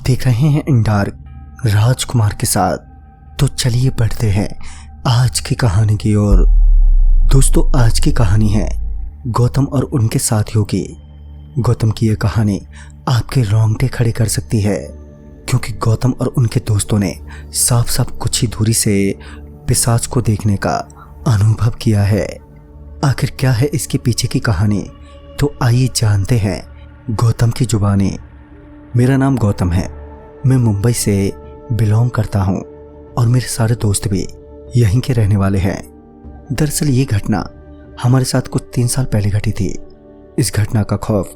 देख रहे हैं इन डार्क राजकुमार के साथ। तो चलिए बढ़ते हैं आज की कहानी की ओर। दोस्तों, आज की कहानी है गौतम और उनके साथियों की। गौतम की यह कहानी आपके रोंगटे खड़े कर सकती है, क्योंकि गौतम और उनके दोस्तों ने साफ साफ कुछ ही दूरी से पिशाच को देखने का अनुभव किया है। आखिर क्या है इसके पीछे की कहानी, तो आइए जानते हैं गौतम की जुबानी। मेरा नाम गौतम है, मैं मुंबई से बिलोंग करता हूँ और मेरे सारे दोस्त भी यहीं के रहने वाले हैं। दरअसल ये घटना हमारे साथ कुछ 3 साल पहले घटी थी। इस घटना का खौफ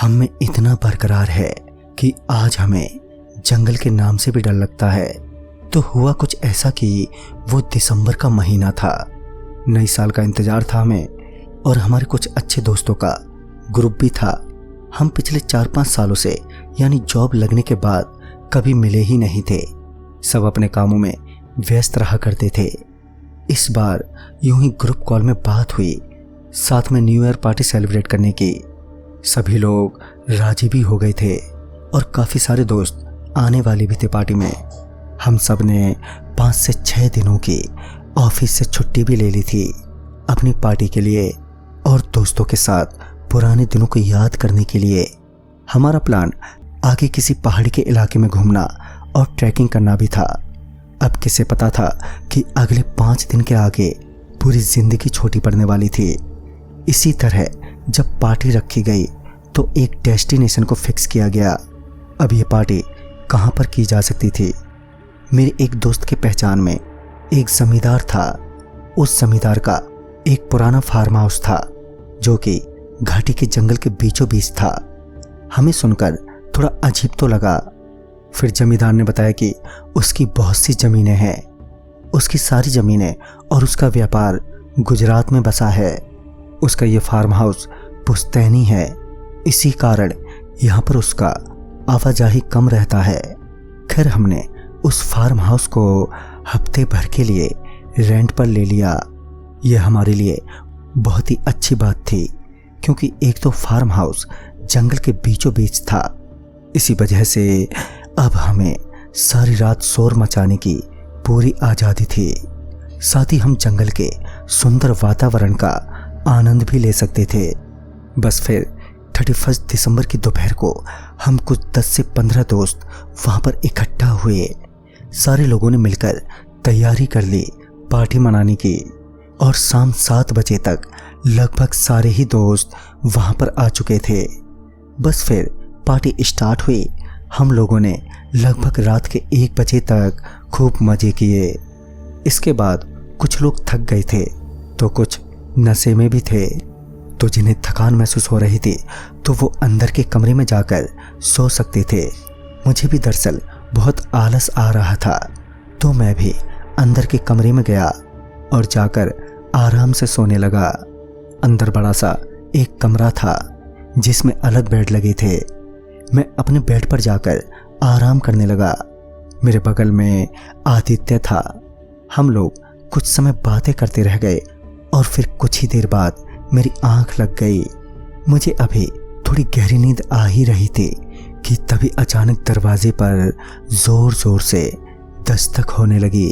हम में इतना बरकरार है कि आज हमें जंगल के नाम से भी डर लगता है। तो हुआ कुछ ऐसा कि वो दिसंबर का महीना था, नई साल का इंतजार था हमें, और हमारे कुछ अच्छे दोस्तों का ग्रुप भी था। हम पिछले 4-5 सालों से यानी जॉब लगने के बाद कभी मिले ही नहीं थे। सब अपने कामों में व्यस्त रहा करते थे। इस बार यूं ही ग्रुप कॉल में बात हुई, साथ में न्यू ईयर पार्टी सेलिब्रेट करने की। सभी लोग राजी भी हो गए थे और काफ़ी सारे दोस्त आने वाले भी थे पार्टी में। हम सब ने 5 से 6 दिनों की ऑफिस से छुट्टी भी ले ली थी अपनी पार्टी के लिए और दोस्तों के साथ पुराने दिनों को याद करने के लिए। हमारा प्लान आगे किसी पहाड़ी के इलाके में घूमना और ट्रैकिंग करना भी था। अब किसे पता था कि अगले 5 दिन के आगे पूरी जिंदगी छोटी पड़ने वाली थी। इसी तरह जब पार्टी रखी गई तो एक डेस्टिनेशन को फिक्स किया गया। अब ये पार्टी कहाँ पर की जा सकती थी? मेरे एक दोस्त के पहचान में एक जमींदार था। उस जमींदार का एक पुराना फार्म हाउस था जो कि घाटी के जंगल के बीचों बीच था। हमें सुनकर थोड़ा अजीब तो लगा। फिर जमींदार ने बताया कि उसकी बहुत सी ज़मीनें हैं, उसकी सारी ज़मीनें और उसका व्यापार गुजरात में बसा है। उसका ये फार्म हाउस पुश्तैनी है, इसी कारण यहाँ पर उसका आवाजाही कम रहता है। खैर, हमने उस फार्म हाउस को हफ्ते भर के लिए रेंट पर ले लिया। यह हमारे लिए बहुत ही अच्छी बात थी, क्योंकि एक तो फार्म हाउस जंगल के बीचों बीच था। इसी वजह से अब हमें सारी रात शोर मचाने की पूरी आज़ादी थी। साथ ही हम जंगल के सुंदर वातावरण का आनंद भी ले सकते थे। बस फिर 31 दिसंबर की दोपहर को हम कुछ 10 से 15 दोस्त वहाँ पर इकट्ठा हुए। सारे लोगों ने मिलकर तैयारी कर ली पार्टी मनाने की, और शाम 7 बजे तक लगभग सारे ही दोस्त वहाँ पर आ चुके थे। बस फिर पार्टी स्टार्ट हुई। हम लोगों ने लगभग रात के 1 बजे तक खूब मज़े किए। इसके बाद कुछ लोग थक गए थे तो कुछ नशे में भी थे। तो जिन्हें थकान महसूस हो रही थी तो वो अंदर के कमरे में जाकर सो सकते थे। मुझे भी दरअसल बहुत आलस आ रहा था, तो मैं भी अंदर के कमरे में गया और जाकर आराम से सोने लगा। अंदर बड़ा सा एक कमरा था जिसमें अलग बेड लगे थे। मैं अपने बेड पर जाकर आराम करने लगा। मेरे बगल में आदित्य था। हम लोग कुछ समय बातें करते रह गए और फिर कुछ ही देर बाद मेरी आंख लग गई। मुझे अभी थोड़ी गहरी नींद आ ही रही थी कि तभी अचानक दरवाजे पर जोर जोर से दस्तक होने लगी।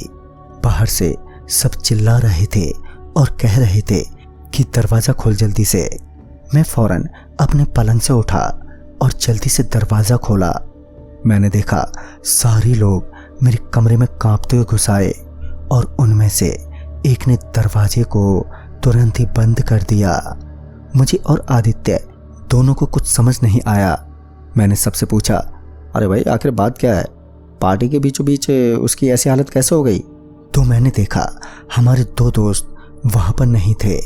बाहर से सब चिल्ला रहे थे और कह रहे थे कि दरवाज़ा खोल जल्दी से। मैं फौरन अपने पलंग से उठा और जल्दी से दरवाज़ा खोला। मैंने देखा सारे लोग मेरे कमरे में कांपते हुए घुस आए और उनमें से एक ने दरवाजे को तुरंत ही बंद कर दिया। मुझे और आदित्य दोनों को कुछ समझ नहीं आया। मैंने सबसे पूछा, अरे भाई, आखिर बात क्या है? पार्टी के बीचों बीच उसकी ऐसी हालत कैसे हो गई? तो मैंने देखा हमारे 2 दोस्त वहाँ पर नहीं थे।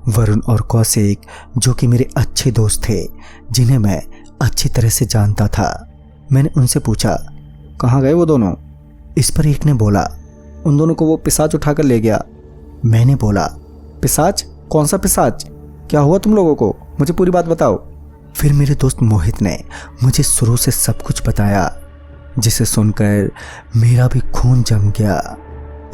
वरुण और कौशिक, जो कि मेरे अच्छे दोस्त थे, जिन्हें मैं अच्छी तरह से जानता था। मैंने उनसे पूछा, कहाँ गए वो दोनों? इस पर एक ने बोला, उन दोनों को वो पिशाच उठाकर ले गया। मैंने बोला, पिशाच? कौन सा पिशाच? क्या हुआ तुम लोगों को? मुझे पूरी बात बताओ। फिर मेरे दोस्त मोहित ने मुझे शुरू से सब कुछ बताया, जिसे सुनकर मेरा भी खून जम गया।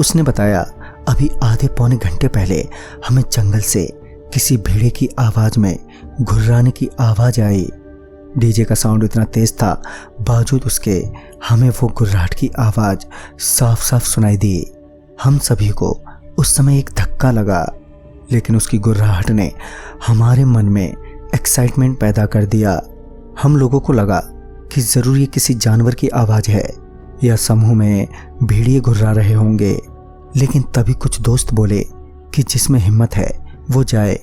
उसने बताया, अभी आधे पौने घंटे पहले हमें जंगल से किसी भेड़े की आवाज़ में घुर्राने की आवाज़ आई। डीजे का साउंड इतना तेज था, बावजूद उसके हमें वो गुर्राहट की आवाज़ साफ साफ सुनाई दी। हम सभी को उस समय एक धक्का लगा, लेकिन उसकी गुर्राहट ने हमारे मन में एक्साइटमेंट पैदा कर दिया। हम लोगों को लगा कि ज़रूर ये किसी जानवर की आवाज़ है या समूह में भेड़िए गुर्रा रहे होंगे। लेकिन तभी कुछ दोस्त बोले कि जिसमें हिम्मत है वो जाए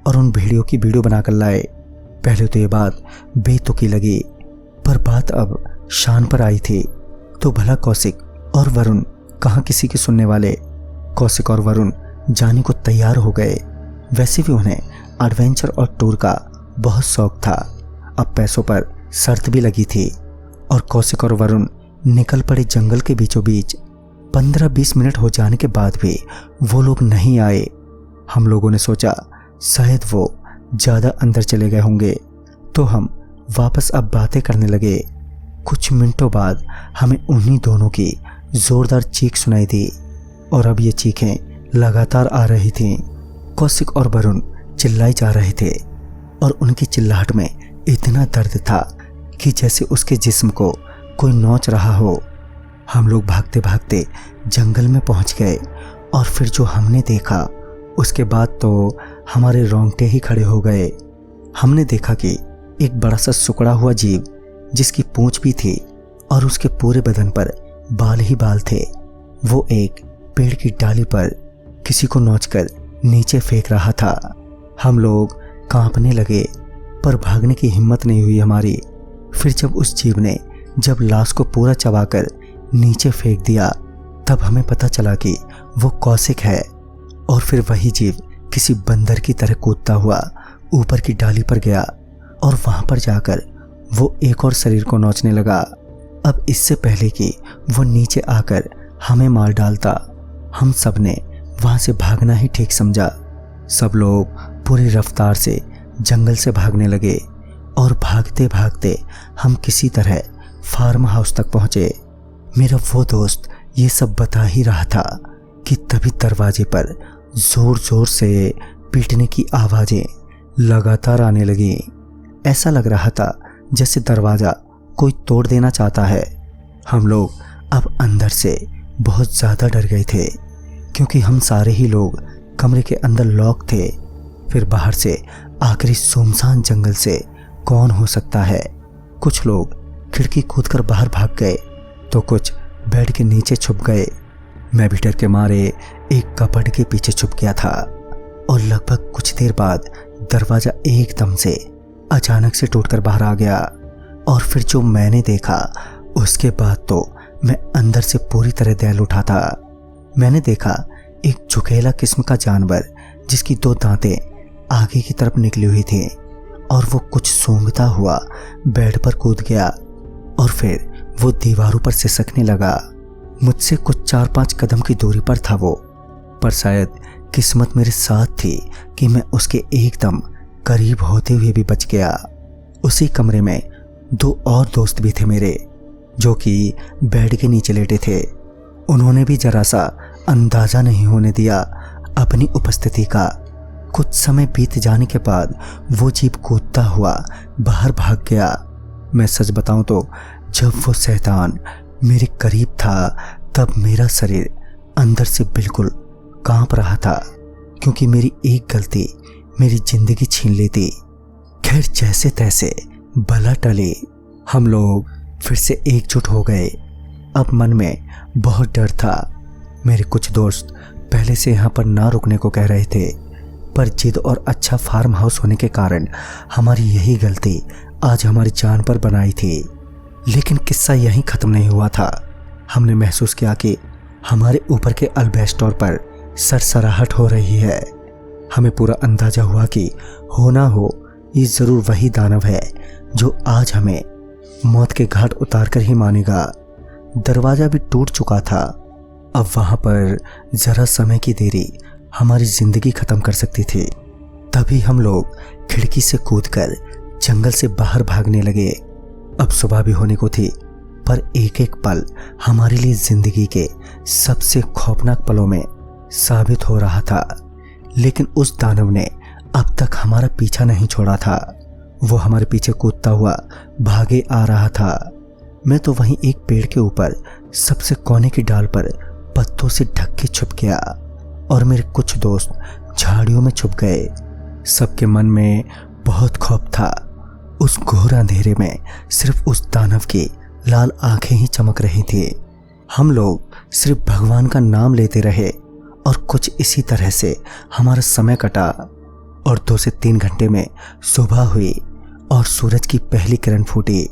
और उन भेड़ियों की वीडियो बनाकर लाए। पहले तो ये बात बेतुकी लगी, पर बात अब शान पर आई थी। तो भला कौशिक और वरुण कहाँ किसी के सुनने वाले। कौशिक और वरुण जाने को तैयार हो गए। वैसे भी उन्हें एडवेंचर और टूर का बहुत शौक था। अब पैसों पर शर्त भी लगी थी और कौशिक और वरुण निकल पड़े जंगल के बीचों बीच। 15-20 मिनट हो जाने के बाद भी वो लोग नहीं आए। हम लोगों ने सोचा शायद वो ज़्यादा अंदर चले गए होंगे, तो हम वापस अब बातें करने लगे। कुछ मिनटों बाद हमें उन्हीं दोनों की ज़ोरदार चीख सुनाई दी और अब ये चीखें लगातार आ रही थीं। कौशिक और वरुण चिल्लाए जा रहे थे और उनकी चिल्लाहट में इतना दर्द था कि जैसे उसके जिस्म को कोई नोच रहा हो। हम लोग भागते भागते जंगल में पहुंच गए और फिर जो हमने देखा उसके बाद तो हमारे रोंगटे ही खड़े हो गए। हमने देखा कि एक बड़ा सा सिकुड़ा हुआ जीव, जिसकी पूंछ भी थी और उसके पूरे बदन पर बाल ही बाल थे, वो एक पेड़ की डाली पर किसी को नोचकर नीचे फेंक रहा था। हम लोग कांपने लगे, पर भागने की हिम्मत नहीं हुई हमारी। फिर जब उस जीव ने जब लाश को पूरा चबाकर नीचे फेंक दिया, तब हमें पता चला कि वो कौशिक है। और फिर वही जीव किसी बंदर की तरह कूदता हुआ ऊपर की डाली पर गया और वहां पर जाकर वो एक और शरीर को नोचने लगा। अब इससे पहले कि वो नीचे आकर हमें मार डालता, हम सब ने वहां से भागना ही ठीक समझा। सब लोग पूरी रफ्तार से जंगल से भागने लगे और भागते भागते हम किसी तरह फार्म हाउस तक पहुंचे। मेरा वो दोस्त ये सब बता ही रहा था कि तभी दरवाजे पर जोर जोर से पीटने की आवाजें लगातार आने लगी। ऐसा लग रहा था जैसे दरवाजा कोई तोड़ देना चाहता है। हम लोग अब अंदर से बहुत ज़्यादा डर गए थे, क्योंकि हम सारे ही लोग कमरे के अंदर लॉक थे। फिर बाहर से आखिरी सुनसान जंगल से कौन हो सकता है। कुछ लोग खिड़की कूदकर बाहर भाग गए, तो कुछ बेड के नीचे छुप गए। मैं भी डर के मारे एक कपड़ के पीछे छुप गया था और लगभग कुछ देर बाद दरवाजा एकदम से अचानक से टूटकर बाहर आ गया। और फिर जो मैंने देखा उसके बाद तो मैं अंदर से पूरी तरह दहल उठा था। मैंने देखा एक झुकेला किस्म का जानवर, जिसकी 2 दांतें आगे की तरफ निकली हुई थी और वो कुछ सूंघता हुआ बेड पर कूद गया और फिर वो दीवारों पर सिसकने लगा। मुझसे कुछ 4-5 कदम की दूरी पर था वो, पर शायद किस्मत मेरे साथ थी कि मैं उसके एकदम करीब होते हुए भी बच गया। उसी कमरे में 2 और दोस्त भी थे मेरे, जो कि बेड के नीचे लेटे थे। उन्होंने भी जरा सा अंदाजा नहीं होने दिया अपनी उपस्थिति का। कुछ समय बीत जाने के बाद वो जीव कूदता हुआ बाहर भाग गया। मैं सच बताऊं तो जब वो शैतान मेरे करीब था, तब मेरा शरीर अंदर से बिल्कुल कांप रहा था, क्योंकि मेरी एक गलती मेरी जिंदगी छीन लेती। खैर, जैसे तैसे भला टले। हम लोग फिर से एकजुट हो गए। अब मन में बहुत डर था। मेरे कुछ दोस्त पहले से यहाँ पर ना रुकने को कह रहे थे, पर जिद और अच्छा फार्म हाउस होने के कारण हमारी यही गलती आज हमारी जान पर बनाई थी। लेकिन किस्सा यहीं ख़त्म नहीं हुआ था। हमने महसूस किया कि हमारे ऊपर के अल्बेस्टर पर सरसराहट हो रही है। हमें पूरा अंदाजा हुआ कि हो ना हो ये ज़रूर वही दानव है जो आज हमें मौत के घाट उतार कर ही मानेगा। दरवाज़ा भी टूट चुका था। अब वहाँ पर ज़रा समय की देरी हमारी ज़िंदगी ख़त्म कर सकती थी। तभी हम लोग खिड़की से कूदकर जंगल से बाहर भागने लगे। अब सुबह भी होने को थी, पर एक एक पल हमारे लिए ज़िंदगी के सबसे खौफनाक पलों में साबित हो रहा था। लेकिन उस दानव ने अब तक हमारा पीछा नहीं छोड़ा था। वो हमारे पीछे कूदता हुआ भागे आ रहा था। मैं तो वहीं एक पेड़ के ऊपर सबसे कोने की डाल पर पत्तों से ढक के छुप गया और मेरे कुछ दोस्त झाड़ियों में छुप गए। सबके मन में बहुत खौफ था। उस घोर अंधेरे में सिर्फ उस दानव की लाल आंखें ही चमक रही थी। हम लोग सिर्फ भगवान का नाम लेते रहे और कुछ इसी तरह से हमारा समय कटा और 2 से 3 घंटे में सुबह हुई और सूरज की पहली किरण फूटी।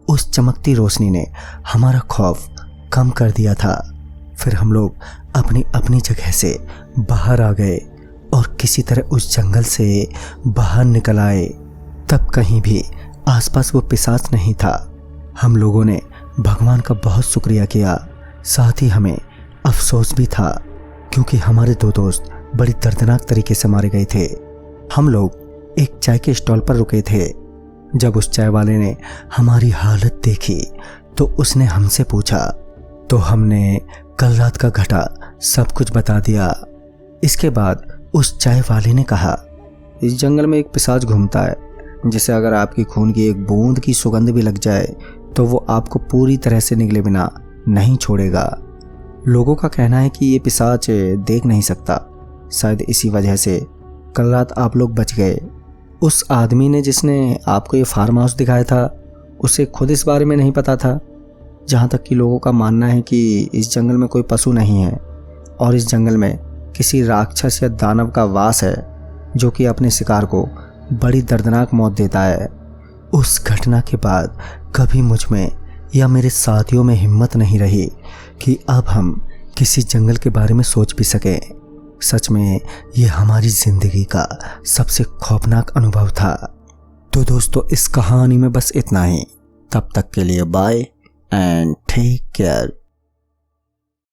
उस चमकती रोशनी ने हमारा खौफ कम कर दिया था। फिर हम लोग अपनी अपनी जगह से बाहर आ गए और किसी तरह उस जंगल से बाहर निकल आए। तब कहीं भी आसपास वो पिशाच नहीं था। हम लोगों ने भगवान का बहुत शुक्रिया किया। साथ ही हमें अफसोस भी था क्योंकि हमारे 2 दोस्त बड़ी दर्दनाक तरीके से मारे गए थे। हम लोग एक चाय के स्टॉल पर रुके थे। जब उस चाय वाले ने हमारी हालत देखी तो उसने हमसे पूछा तो हमने कल रात का घटा सब कुछ बता दिया। इसके बाद उस चाय वाले ने कहा, इस जंगल में एक पिशाच घूमता है जिसे अगर आपकी खून की एक बूंद की सुगंध भी लग जाए तो वो आपको पूरी तरह से निगले बिना नहीं छोड़ेगा। लोगों का कहना है कि ये पिशाच देख नहीं सकता, शायद इसी वजह से कल रात आप लोग बच गए। उस आदमी ने जिसने आपको ये फार्म हाउस दिखाया था उसे खुद इस बारे में नहीं पता था। जहाँ तक कि लोगों का मानना है कि इस जंगल में कोई पशु नहीं है और इस जंगल में किसी राक्षस या दानव का वास है जो कि अपने शिकार को बड़ी दर्दनाक मौत देता है। उस घटना के बाद कभी मुझ में या मेरे साथियों में हिम्मत नहीं रही कि अब हम किसी जंगल के बारे में सोच भी सकें। सच में ये हमारी जिंदगी का सबसे खौफनाक अनुभव था। तो दोस्तों, इस कहानी में बस इतना ही। तब तक के लिए बाय एंड टेक केयर।